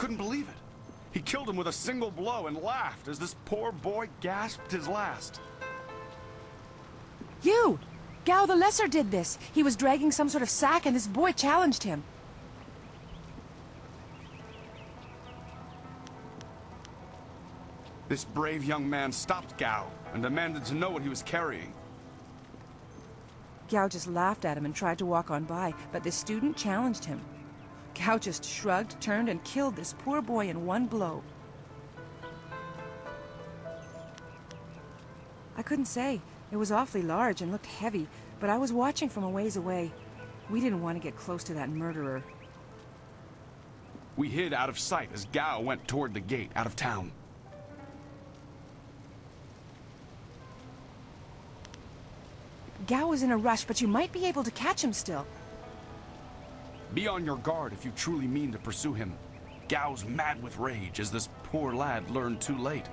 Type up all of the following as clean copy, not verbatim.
couldn't believe it. He killed him with a single blow and laughed as this poor boy gasped his last. You! Gao the Lesser did this. He was dragging some sort of sack and this boy challenged him. This brave young man stopped Gao and demanded to know what he was carrying. Gao just laughed at him and tried to walk on by, but the student challenged him. Gao just shrugged, turned, and killed this poor boy in one blow. I couldn't say. It was awfully large and looked heavy, but I was watching from a ways away. We didn't want to get close to that murderer. We hid out of sight as Gao went toward the gate out of town. Gao was in a rush, but you might be able to catch him still. Be on your guard if you truly mean to pursue him. Gao's mad with rage as this poor lad learned too late.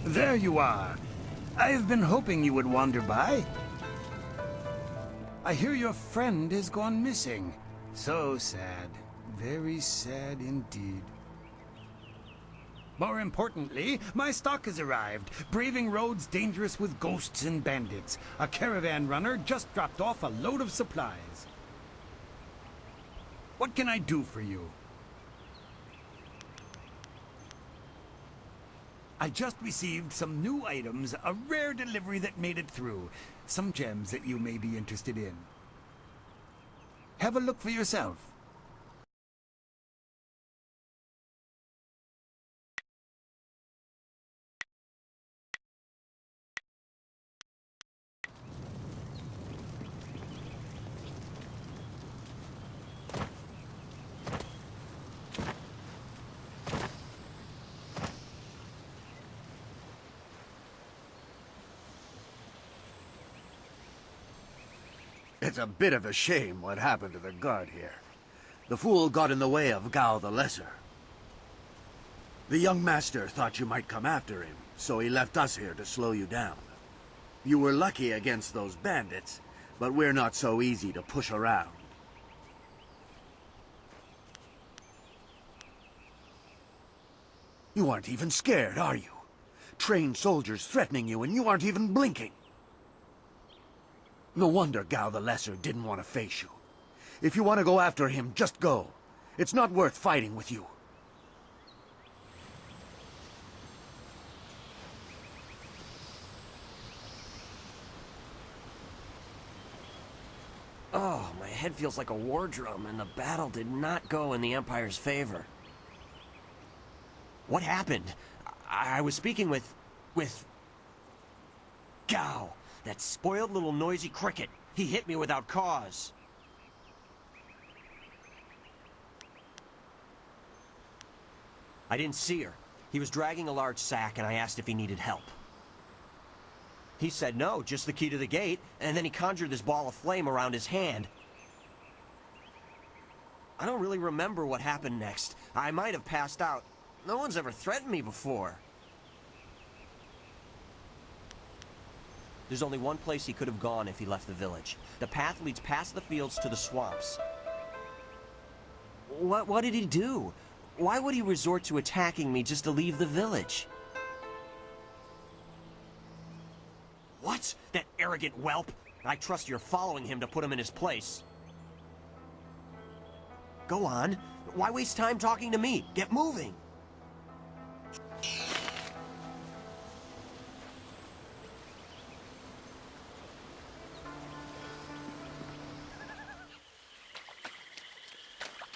There you are. I've been hoping you would wander by. I hear your friend has gone missing. So sad. Very sad indeed. More importantly, my stock has arrived. Braving roads dangerous with ghosts and bandits. A caravan runner just dropped off a load of supplies. What can I do for you? I just received some new items, a rare delivery that made it through. Some gems that you may be interested in. Have a look for yourself. It's a bit of a shame what happened to the guard here. The fool got in the way of Gao the Lesser. The young master thought you might come after him, so he left us here to slow you down. You were lucky against those bandits, but we're not so easy to push around. You aren't even scared, are you? Trained soldiers threatening you and you aren't even blinking. No wonder Gao the Lesser didn't want to face you. If you want to go after him, just go. It's not worth fighting with you. Oh, my head feels like a war drum, and the battle did not go in the Empire's favor. What happened? I was speaking with Gao. That spoiled little noisy cricket. He hit me without cause. I didn't see her. He was dragging a large sack, and I asked if he needed help. He said no, just the key to the gate, and then he conjured this ball of flame around his hand. I don't really remember what happened next. I might have passed out. No one's ever threatened me before. There's only one place he could have gone if he left the village. The path leads past the fields to the swamps. What did he do? Why would he resort to attacking me just to leave the village? What? That arrogant whelp? I trust you're following him to put him in his place. Go on. Why waste time talking to me? Get moving.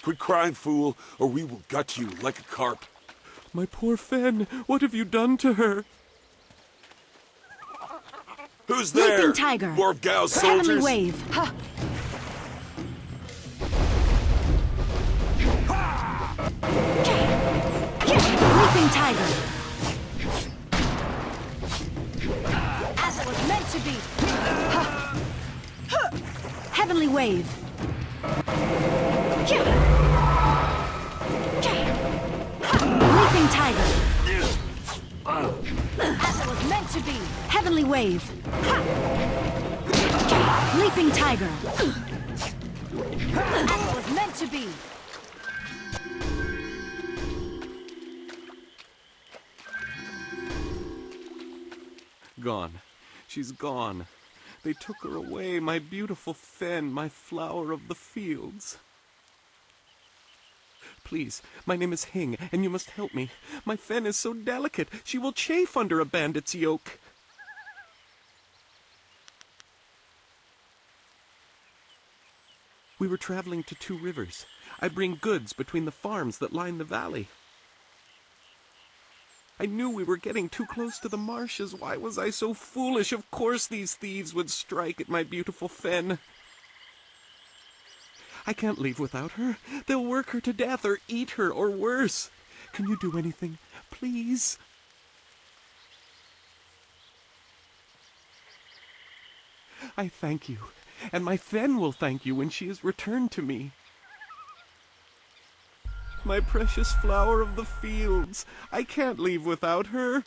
Quit crying, fool, or we will gut you like a carp. My poor Fen, what have you done to her? Who's there? Leaping Tiger. More of Gao's Heavenly soldiers? Wave. Ha. Leaping Tiger. As it was meant to be. Ha. Heavenly Wave. Leaping Tiger. As it was meant to be. Heavenly wave. Ha! Leaping tiger. As it was meant to be. Gone. She's gone. They took her away, my beautiful fen, my flower of the fields. Please, my name is Hing, and you must help me. My fen is so delicate, she will chafe under a bandit's yoke. We were traveling to 2 rivers. I bring goods between the farms that line the valley. I knew we were getting too close to the marshes. Why was I so foolish? Of course these thieves would strike at my beautiful fen. I can't leave without her. They'll work her to death or eat her or worse. Can you do anything, please? I thank you, and my fen will thank you when she is returned to me. My precious flower of the fields. I can't leave without her.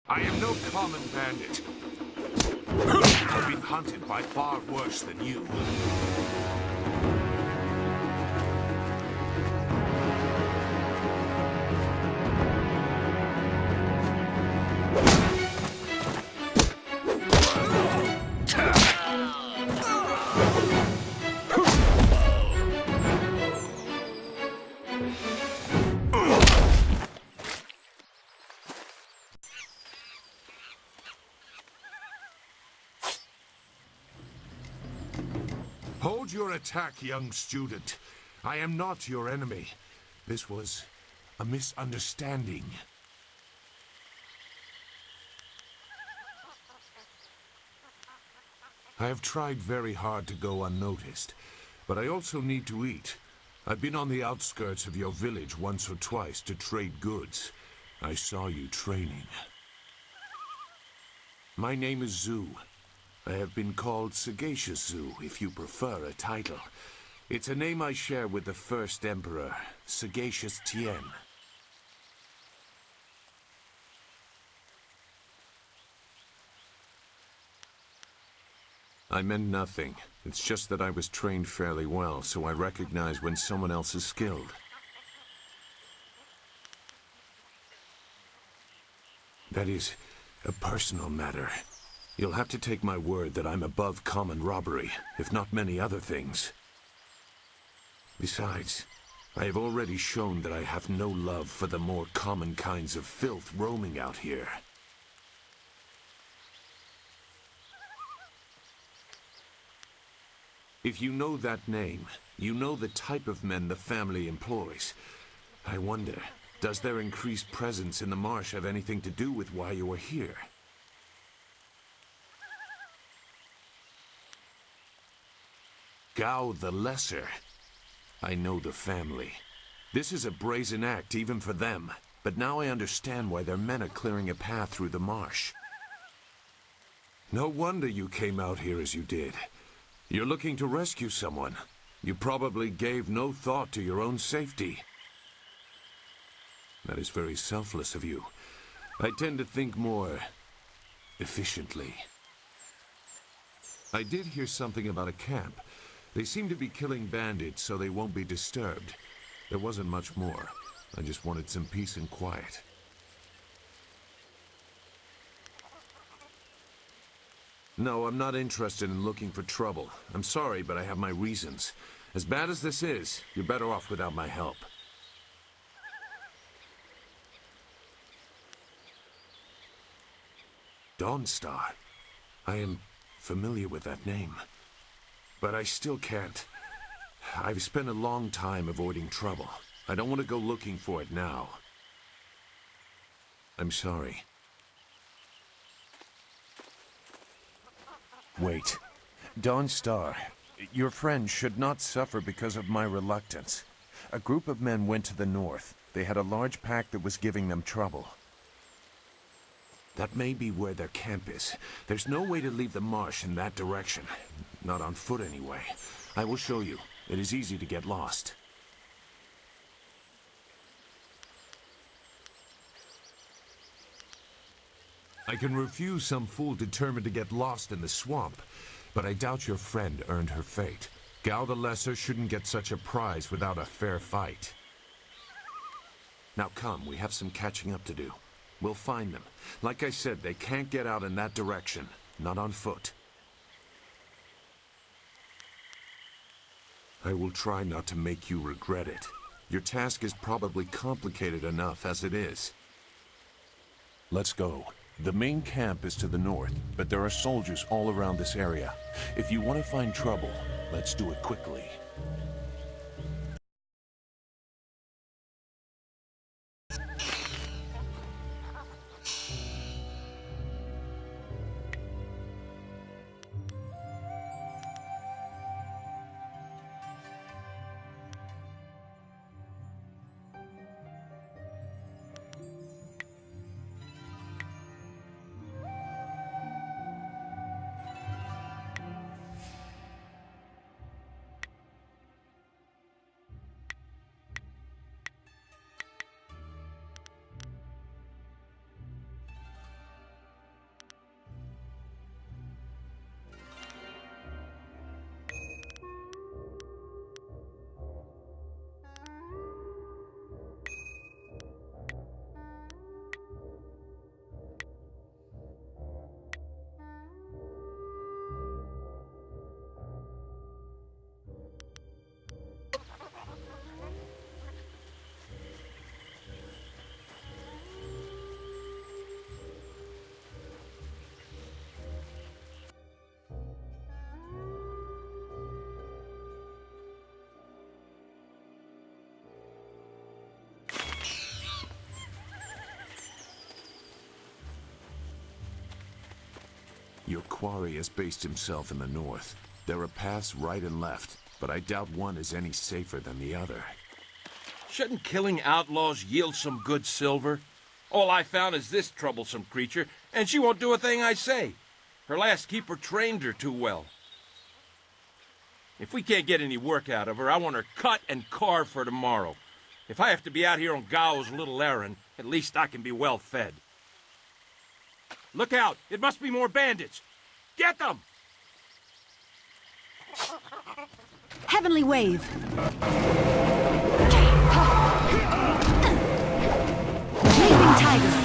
I am no common bandit. I've been hunted by far worse than you. Hold your attack, young student. I am not your enemy. This was a misunderstanding. I have tried very hard to go unnoticed, but I also need to eat. I've been on the outskirts of your village once or twice to trade goods. I saw you training. My name is Zhu. I have been called Sagacious Zhu, if you prefer a title. It's a name I share with the first emperor, Sagacious Tien. I meant nothing. It's just that I was trained fairly well, so I recognize when someone else is skilled. That is a personal matter. You'll have to take my word that I'm above common robbery, if not many other things. Besides, I have already shown that I have no love for the more common kinds of filth roaming out here. If you know that name, you know the type of men the family employs. I wonder, does their increased presence in the marsh have anything to do with why you are here? Gao the Lesser. I know the family. This is a brazen act even for them, but now I understand why their men are clearing a path through the marsh. No wonder you came out here as you did. You're looking to rescue someone. You probably gave no thought to your own safety. That is very selfless of you. I tend to think more efficiently. I did hear something about a camp. They seem to be killing bandits so they won't be disturbed. There wasn't much more. I just wanted some peace and quiet. No, I'm not interested in looking for trouble. I'm sorry, but I have my reasons. As bad as this is, you're better off without my help. Dawnstar. I am familiar with that name. But I still can't. I've spent a long time avoiding trouble. I don't want to go looking for it now. I'm sorry. Wait. Dawnstar, your friend should not suffer because of my reluctance. A group of men went to the north. They had a large pack that was giving them trouble. That may be where their camp is. There's no way to leave the marsh in that direction. Not on foot, anyway. I will show you. It is easy to get lost. I can refuse some fool determined to get lost in the swamp, but I doubt your friend earned her fate. Gao the Lesser shouldn't get such a prize without a fair fight. Now come, we have some catching up to do. We'll find them. Like I said, they can't get out in that direction. Not on foot. I will try not to make you regret it. Your task is probably complicated enough as it is. Let's go. The main camp is to the north, but there are soldiers all around this area. If you want to find trouble, let's do it quickly. Your quarry has based himself in the north. There are paths right and left, but I doubt one is any safer than the other. Shouldn't killing outlaws yield some good silver? All I found is this troublesome creature, and she won't do a thing I say. Her last keeper trained her too well. If we can't get any work out of her, I want her cut and carved for tomorrow. If I have to be out here on Gao's little errand, at least I can be well fed. Look out! It must be more bandits! Get them! Heavenly Wave. Leaping Tiger.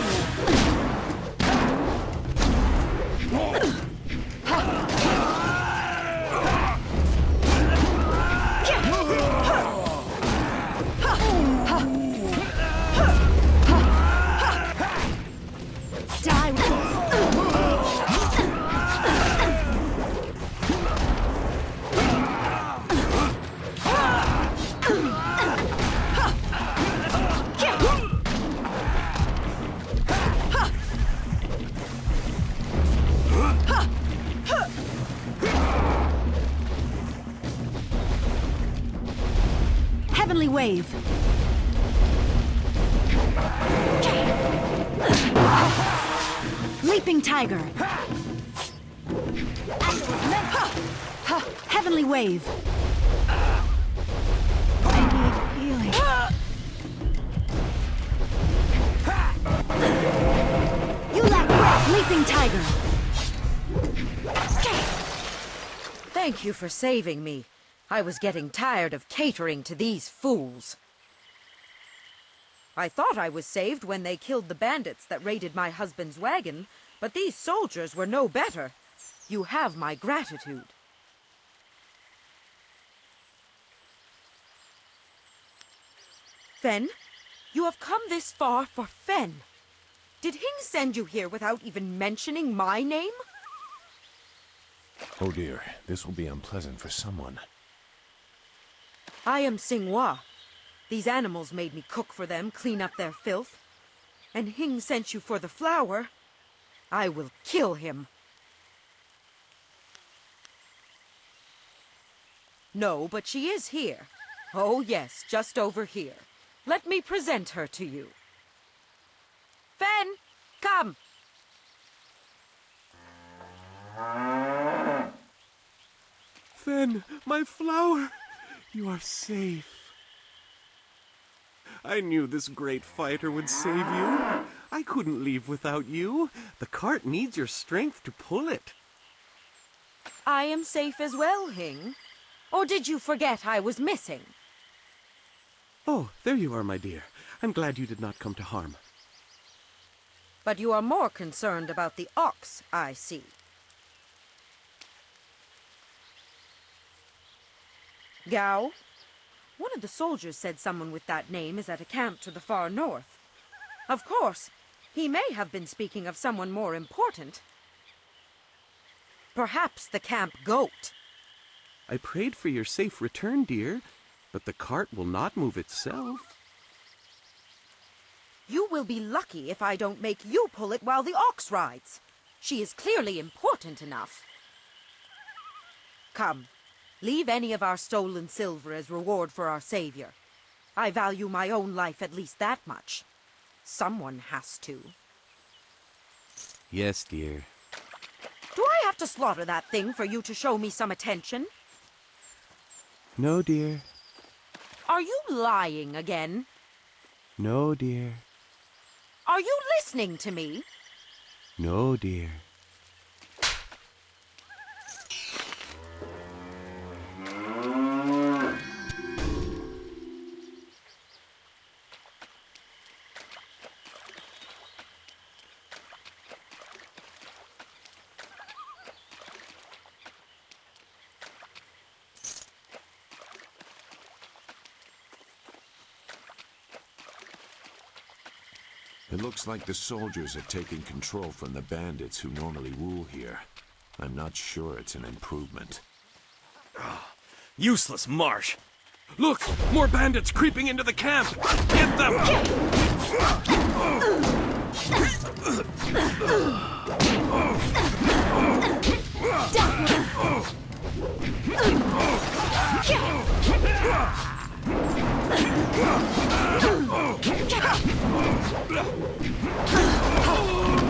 Heavenly Wave. Leaping Tiger. Heavenly Wave. I need healing. You lack breath, Leaping Tiger. Thank you for saving me. I was getting tired of catering to these fools. I thought I was saved when they killed the bandits that raided my husband's wagon, but these soldiers were no better. You have my gratitude. Fen, you have come this far for Fen. Did Hing send you here without even mentioning my name? Oh dear, this will be unpleasant for someone. I am Xinghua. These animals made me cook for them, clean up their filth. and Hing sent you for the flower, I will kill him. No, but she is here. Oh, yes, just over here. Let me present her to you. Fen, come! Fen, my flower! You are safe. I knew this great fighter would save you. I couldn't leave without you. The cart needs your strength to pull it. I am safe as well, Hing. Or did you forget I was missing? Oh, there you are, my dear. I'm glad you did not come to harm. But you are more concerned about the ox, I see. Gao? One of the soldiers said someone with that name is at a camp to the far north. Of course, he may have been speaking of someone more important. Perhaps the camp goat. I prayed for your safe return, dear, but the cart will not move itself. You will be lucky if I don't make you pull it while the ox rides. She is clearly important enough. Come, leave any of our stolen silver as reward for our savior. I value my own life at least that much. Someone has to. Yes, dear. Do I have to slaughter that thing for you to show me some attention? No, dear. Are you lying again? No, dear. Are you listening to me? No, dear. It looks like the soldiers are taking control from the bandits who normally rule here. I'm not sure it's an improvement. Useless marsh! Look! More bandits creeping into the camp! Get them!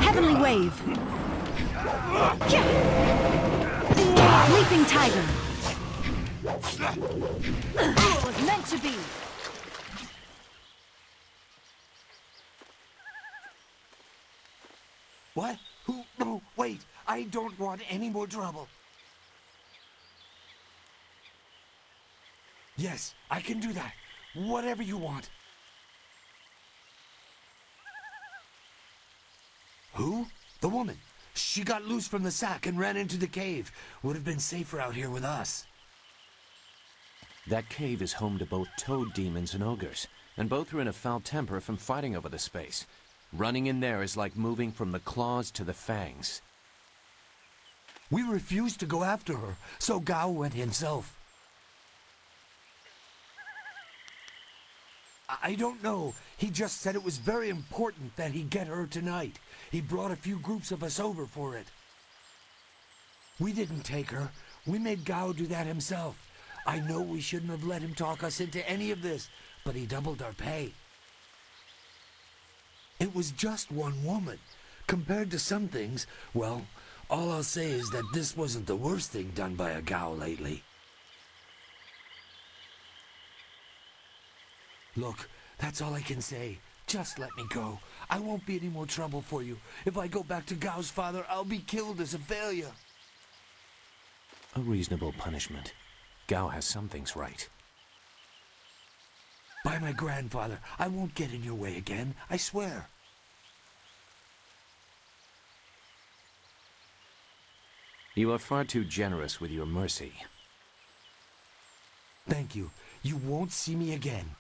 Heavenly Wave. Leaping Tiger. It was meant to be. What? Who? No, wait. I don't want any more trouble. Yes, I can do that. Whatever you want. Who? The woman. She got loose from the sack and ran into the cave. Would have been safer out here with us. That cave is home to both toad demons and ogres, and both are in a foul temper from fighting over the space. Running in there is like moving from the claws to the fangs. We refused to go after her, so Gao went himself. I don't know. He just said it was very important that he get her tonight. He brought a few groups of us over for it. We didn't take her. We made Gao do that himself. I know we shouldn't have let him talk us into any of this, but he doubled our pay. It was just one woman. Compared to some things, well, all I'll say is that this wasn't the worst thing done by a Gao lately. Look, that's all I can say. Just let me go. I won't be any more trouble for you. If I go back to Gao's father, I'll be killed as a failure. A reasonable punishment. Gao has some things right. By my grandfather, I won't get in your way again, I swear. You are far too generous with your mercy. Thank you. You won't see me again.